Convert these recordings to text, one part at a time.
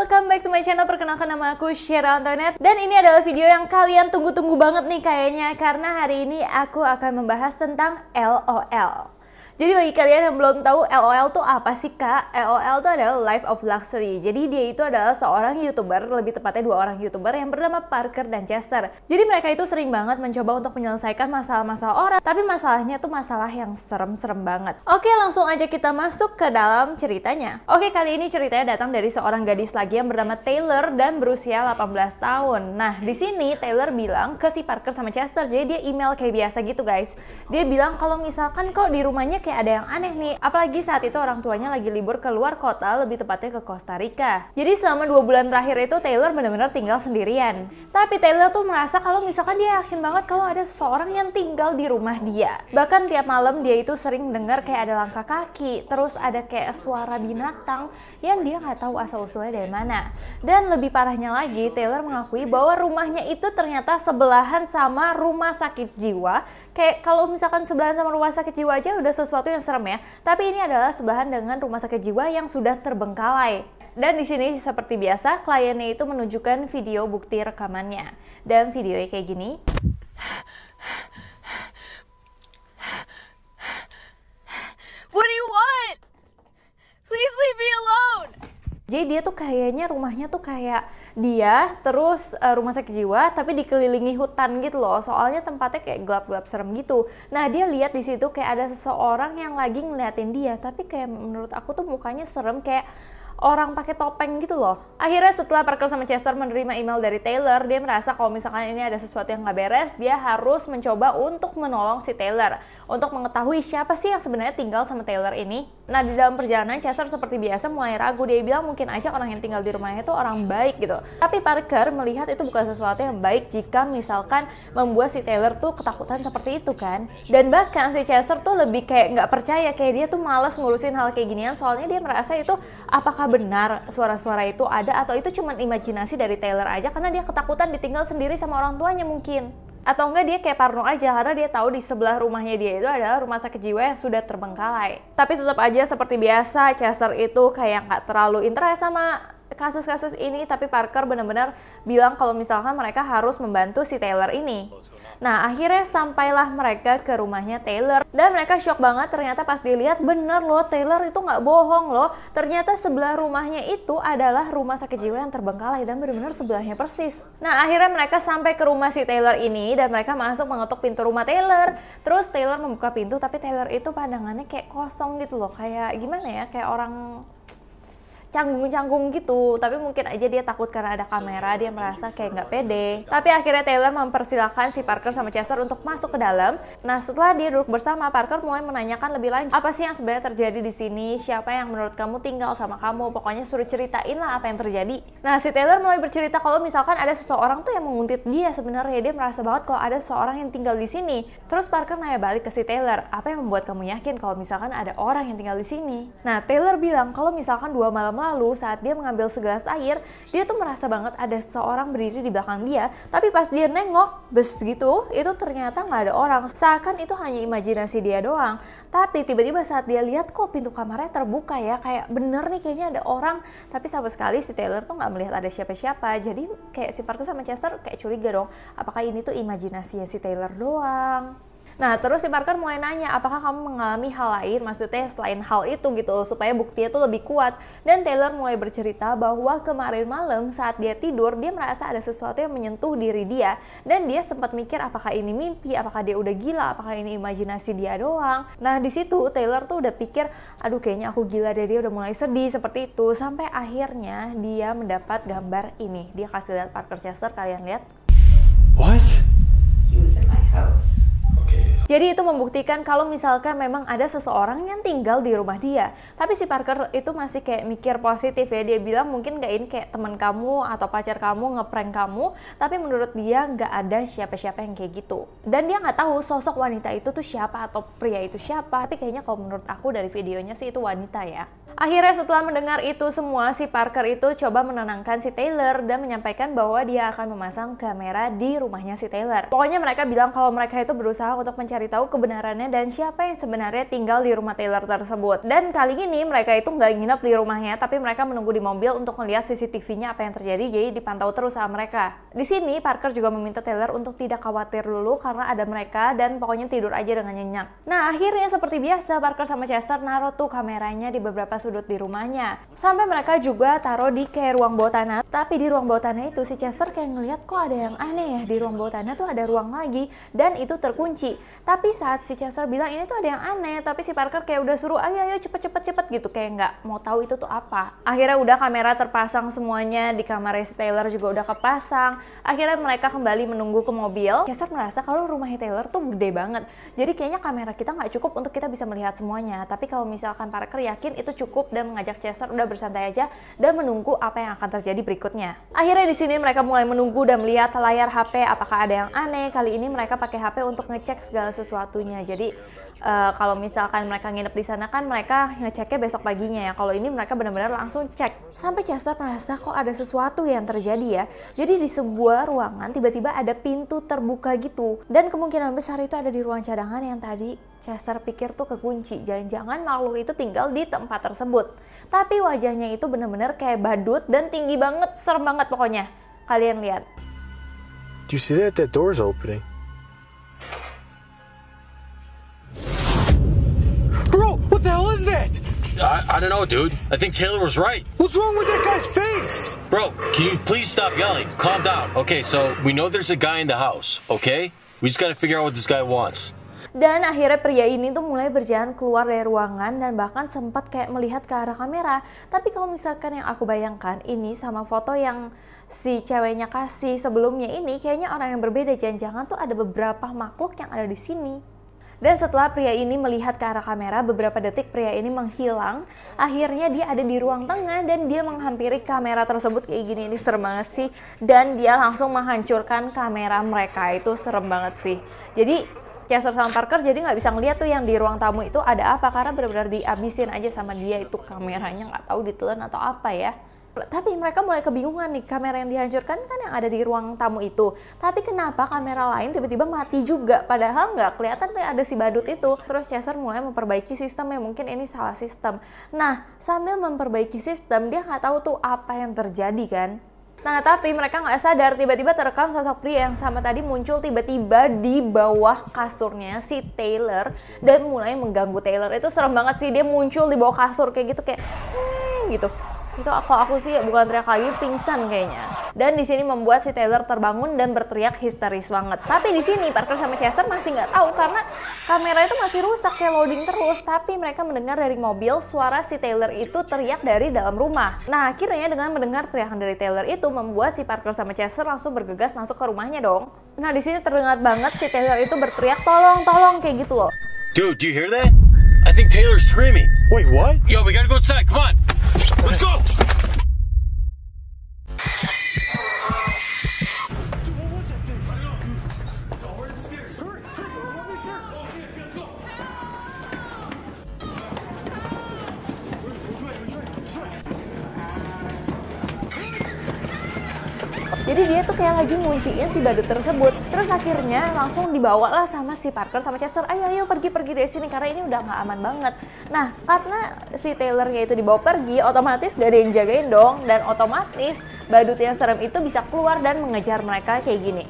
welcome back to my channel. Perkenalkan nama aku Sheryl Antoinette. Dan ini adalah video yang kalian tunggu-tunggu banget nih kayaknya, karena hari ini aku akan membahas tentang LOL. Jadi bagi kalian yang belum tahu LOL tuh apa sih kak? LOL tuh adalah Life of Luxury. Jadi dia itu adalah seorang YouTuber, lebih tepatnya dua orang YouTuber yang bernama Parker dan Chester. Jadi mereka itu sering banget mencoba untuk menyelesaikan masalah-masalah orang, tapi masalahnya tuh masalah yang serem-serem banget. Oke, langsung aja kita masuk ke dalam ceritanya. Oke, kali ini ceritanya datang dari seorang gadis lagi yang bernama Taylor dan berusia 18 tahun. Nah, di sini Taylor bilang ke si Parker sama Chester, jadi dia email kayak biasa gitu guys. Dia bilang kalau misalkan kok di rumahnya kayak ada yang aneh nih, apalagi saat itu orang tuanya lagi libur ke luar kota, lebih tepatnya ke Costa Rica. Jadi selama 2 bulan terakhir itu Taylor benar-benar tinggal sendirian. Tapi Taylor tuh merasa kalau misalkan dia yakin banget kalau ada seseorang yang tinggal di rumah dia. Bahkan tiap malam dia itu sering dengar kayak ada langkah kaki, terus ada kayak suara binatang yang dia nggak tahu asal-usulnya dari mana. Dan lebih parahnya lagi, Taylor mengakui bahwa rumahnya itu ternyata sebelahan sama rumah sakit jiwa. Kayak kalau misalkan sebelahan sama rumah sakit jiwa aja udah sesuatu yang serem ya. Tapi ini adalah sebelahan dengan rumah sakit jiwa yang sudah terbengkalai. Dan di sini seperti biasa, kliennya itu menunjukkan video bukti rekamannya. Dan videonya kayak gini. What do you want? Please leave me alone. Jadi dia tuh kayaknya rumahnya tuh kayak dia terus rumah sakit jiwa tapi dikelilingi hutan gitu loh. Soalnya tempatnya kayak gelap-gelap serem gitu. Nah, dia lihat di situ kayak ada seseorang yang lagi ngeliatin dia, tapi kayak menurut aku tuh mukanya serem kayak orang pakai topeng gitu loh. Akhirnya setelah Parker sama Chester menerima email dari Taylor, dia merasa kalau misalkan ini ada sesuatu yang nggak beres, dia harus mencoba untuk menolong si Taylor untuk mengetahui siapa sih yang sebenarnya tinggal sama Taylor ini. Nah, di dalam perjalanan Chester seperti biasa mulai ragu. Dia bilang mungkin aja orang yang tinggal di rumahnya itu orang baik gitu. Tapi Parker melihat itu bukan sesuatu yang baik jika misalkan membuat si Taylor tuh ketakutan seperti itu kan. Dan bahkan si Chester tuh lebih kayak nggak percaya, kayak dia tuh malas ngurusin hal kayak ginian, soalnya dia merasa itu apakah benar suara-suara itu ada atau itu cuma imajinasi dari Taylor aja karena dia ketakutan ditinggal sendiri sama orang tuanya mungkin. Atau enggak dia kayak parno aja karena dia tahu di sebelah rumahnya dia itu adalah rumah sakit jiwa yang sudah terbengkalai. Tapi tetap aja seperti biasa, Chester itu kayak nggak terlalu interest sama kasus-kasus ini, tapi Parker benar-benar bilang kalau misalkan mereka harus membantu si Taylor ini. Nah, akhirnya sampailah mereka ke rumahnya Taylor dan mereka shock banget ternyata pas dilihat bener loh, Taylor itu nggak bohong loh. Ternyata sebelah rumahnya itu adalah rumah sakit jiwa yang terbengkalai dan benar-benar sebelahnya persis. Nah, akhirnya mereka sampai ke rumah si Taylor ini dan mereka masuk mengetuk pintu rumah Taylor. Terus Taylor membuka pintu tapi Taylor itu pandangannya kayak kosong gitu loh, kayak gimana ya, kayak orang canggung-canggung gitu. Tapi mungkin aja dia takut karena ada kamera, dia merasa kayak nggak pede. Tapi akhirnya Taylor mempersilahkan si Parker sama Chester untuk masuk ke dalam. Nah, setelah dia duduk bersama, Parker mulai menanyakan lebih lanjut, apa sih yang sebenarnya terjadi di sini, siapa yang menurut kamu tinggal sama kamu, pokoknya suruh ceritain lah apa yang terjadi. Nah, si Taylor mulai bercerita kalau misalkan ada seseorang tuh yang menguntit dia. Sebenarnya dia merasa banget kalau ada seseorang yang tinggal di sini. Terus Parker nanya balik ke si Taylor, apa yang membuat kamu yakin kalau misalkan ada orang yang tinggal di sini? Nah, Taylor bilang kalau misalkan 2 malam lalu saat dia mengambil segelas air, dia tuh merasa banget ada seseorang berdiri di belakang dia. Tapi pas dia nengok, bes gitu, itu ternyata nggak ada orang. Seakan itu hanya imajinasi dia doang. Tapi tiba-tiba saat dia lihat kok pintu kamarnya terbuka ya, kayak bener nih kayaknya ada orang. Tapi sama sekali si Taylor tuh nggak melihat ada siapa-siapa. Jadi kayak si Parker sama Chester kayak curiga dong, apakah ini tuh imajinasinya si Taylor doang? Nah, terus si Parker mulai nanya, apakah kamu mengalami hal lain, maksudnya selain hal itu gitu, supaya buktinya tuh lebih kuat. Dan Taylor mulai bercerita bahwa kemarin malam saat dia tidur, dia merasa ada sesuatu yang menyentuh diri dia. Dan dia sempat mikir apakah ini mimpi, apakah dia udah gila, apakah ini imajinasi dia doang. Nah, di situ Taylor tuh udah pikir, aduh kayaknya aku gila deh, dia udah mulai sedih seperti itu. Sampai akhirnya dia mendapat gambar ini. Dia kasih lihat Parker, Chester, kalian lihat. What? He was in my house. Jadi itu membuktikan kalau misalkan memang ada seseorang yang tinggal di rumah dia. Tapi si Parker itu masih kayak mikir positif ya. Dia bilang mungkin gak ini kayak teman kamu atau pacar kamu ngeprank kamu. Tapi menurut dia gak ada siapa-siapa yang kayak gitu. Dan dia gak tahu sosok wanita itu tuh siapa atau pria itu siapa. Tapi kayaknya kalau menurut aku dari videonya sih itu wanita ya. Akhirnya setelah mendengar itu semua, si Parker itu coba menenangkan si Taylor dan menyampaikan bahwa dia akan memasang kamera di rumahnya si Taylor. Pokoknya mereka bilang kalau mereka itu berusaha untuk mencari mencari tahu kebenarannya dan siapa yang sebenarnya tinggal di rumah Taylor tersebut. Dan kali ini mereka itu nggak nginep di rumahnya, tapi mereka menunggu di mobil untuk melihat CCTV-nya apa yang terjadi, jadi dipantau terus sama mereka. Di sini Parker juga meminta Taylor untuk tidak khawatir dulu karena ada mereka dan pokoknya tidur aja dengan nyenyak. Nah akhirnya seperti biasa Parker sama Chester naruh tuh kameranya di beberapa sudut di rumahnya. Sampai mereka juga taruh di kayak ruang bawah tanah. Tapi di ruang bawah tanah itu si Chester kayak ngeliat kok ada yang aneh ya, di ruang bawah tanah tuh ada ruang lagi dan itu terkunci. Tapi saat si Chester bilang ini tuh ada yang aneh, tapi si Parker kayak udah suruh ayo cepet gitu, kayak nggak mau tahu itu tuh apa. Akhirnya udah kamera terpasang semuanya, di kamar si Taylor juga udah kepasang. Akhirnya mereka kembali menunggu ke mobil. Chester merasa kalau rumahnya Taylor tuh gede banget, jadi kayaknya kamera kita nggak cukup untuk kita bisa melihat semuanya. Tapi kalau misalkan Parker yakin itu cukup dan mengajak Chester udah bersantai aja dan menunggu apa yang akan terjadi berikutnya. Akhirnya di sini mereka mulai menunggu dan melihat layar HP apakah ada yang aneh. Kali ini mereka pakai HP untuk ngecek segala sesuatunya. Jadi kalau misalkan mereka nginep di sana kan mereka ngeceknya besok paginya ya. Kalau ini mereka benar-benar langsung cek. Sampai Chester merasa kok ada sesuatu yang terjadi ya. Jadi di sebuah ruangan tiba-tiba ada pintu terbuka gitu. Dan kemungkinan besar itu ada di ruang cadangan yang tadi Chester pikir tuh kekunci. Jangan-jangan makhluk itu tinggal di tempat tersebut. Tapi wajahnya itu benar-benar kayak badut dan tinggi banget, serem banget pokoknya. Kalian lihat. Do you see that? That door's opening. Bro, what the hell is that? I don't know, dude. I think Taylor was right. What's wrong with that guy's face? Bro, can you please stop yelling? Calm down. Okay, so we know there's a guy in the house, okay? We just gotta figure out what this guy wants. Dan akhirnya pria ini tuh mulai berjalan keluar dari ruangan dan bahkan sempat kayak melihat ke arah kamera. Tapi kalau misalkan yang aku bayangkan ini sama foto yang si ceweknya kasih sebelumnya ini, kayaknya orang yang berbeda. Jangan-jangan tuh ada beberapa makhluk yang ada di sini. Dan setelah pria ini melihat ke arah kamera, beberapa detik pria ini menghilang. Akhirnya dia ada di ruang tengah dan dia menghampiri kamera tersebut kayak gini. Ini serem banget sih. Dan dia langsung menghancurkan kamera mereka. Itu serem banget sih. Jadi Chester sama Parker jadi nggak bisa ngeliat tuh yang di ruang tamu itu ada apa, karena benar-benar dihabisin aja sama dia itu kameranya, nggak tahu ditelan atau apa ya. Tapi mereka mulai kebingungan nih, kamera yang dihancurkan kan yang ada di ruang tamu itu. Tapi kenapa kamera lain tiba-tiba mati juga, padahal nggak kelihatan tuh ada si badut itu. Terus Chester mulai memperbaiki sistemnya, mungkin ini salah sistem. Nah sambil memperbaiki sistem dia nggak tahu tuh apa yang terjadi kan. Nah tapi mereka nggak sadar tiba-tiba terekam sosok pria yang sama tadi muncul tiba-tiba di bawah kasurnya si Taylor dan mulai mengganggu Taylor. Itu serem banget sih, dia muncul di bawah kasur kayak gitu, kayak gitu. Itu aku sih bukan teriak lagi, pingsan kayaknya. Dan di sini membuat si Taylor terbangun dan berteriak histeris banget. Tapi di sini Parker sama Chester masih nggak tahu karena kamera itu masih rusak, kayak loading terus. Tapi mereka mendengar dari mobil suara si Taylor itu teriak dari dalam rumah. Nah akhirnya dengan mendengar teriakan dari Taylor itu membuat si Parker sama Chester langsung bergegas masuk ke rumahnya dong. Nah di sini terdengar banget si Taylor itu berteriak tolong kayak gitu loh. Dude, do you hear that? I think Taylor's screaming. Wait, what? Yo, we gotta go inside. Come on. Let's go. Jadi dia tuh kayak lagi ngunciin si badut tersebut. Terus akhirnya langsung dibawa lah sama si Parker sama Chester. Ayo pergi dari sini karena ini udah nggak aman banget. Nah karena si Taylornya itu dibawa pergi, otomatis gak ada yang jagain dong. Dan otomatis badut yang serem itu bisa keluar dan mengejar mereka kayak gini.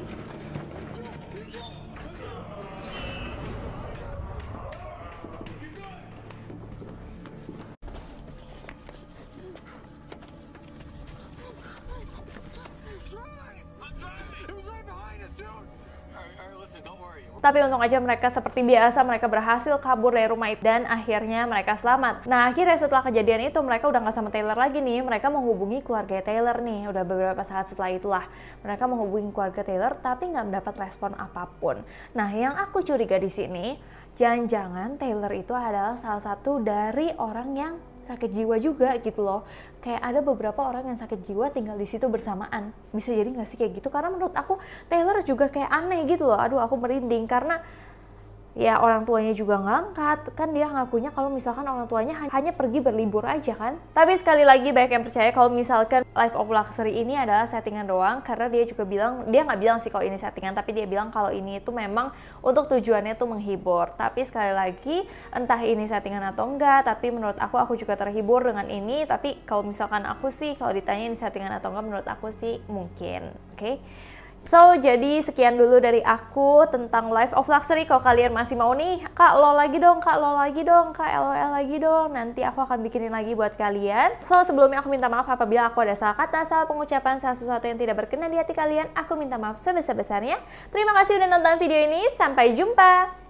Tapi untung aja mereka seperti biasa, mereka berhasil kabur dari rumah itu dan akhirnya mereka selamat. Nah akhirnya setelah kejadian itu mereka udah gak sama Taylor lagi nih. Mereka menghubungi keluarga Taylor nih. Udah beberapa saat setelah itulah mereka menghubungi keluarga Taylor tapi nggak mendapat respon apapun. Nah yang aku curiga di sini, jangan-jangan Taylor itu adalah salah satu dari orang yang sakit jiwa juga gitu loh. Kayak ada beberapa orang yang sakit jiwa tinggal di situ bersamaan. Bisa jadi nggak sih kayak gitu? Karena menurut aku Taylor juga kayak aneh gitu loh. Aduh aku merinding karena ya orang tuanya juga ngangkat. Kan dia ngakunya kalau misalkan orang tuanya hanya pergi berlibur aja kan. Tapi sekali lagi banyak yang percaya kalau misalkan Life of Luxury ini adalah settingan doang, karena dia juga bilang, dia nggak bilang sih kalau ini settingan, tapi dia bilang kalau ini itu memang untuk tujuannya tuh menghibur. Tapi sekali lagi entah ini settingan atau enggak, tapi menurut aku juga terhibur dengan ini. Tapi kalau misalkan aku sih, kalau ditanya ini settingan atau enggak, menurut aku sih mungkin. Oke? So, jadi sekian dulu dari aku tentang Life of Luxury. Kalau kalian masih mau nih, Kak lo lagi dong, Kak lo lagi dong, Kak LOL lagi dong, nanti aku akan bikinin lagi buat kalian. So, sebelumnya aku minta maaf apabila aku ada salah kata, salah pengucapan, salah sesuatu yang tidak berkenan di hati kalian. Aku minta maaf sebesar-besarnya. Terima kasih udah nonton video ini, sampai jumpa!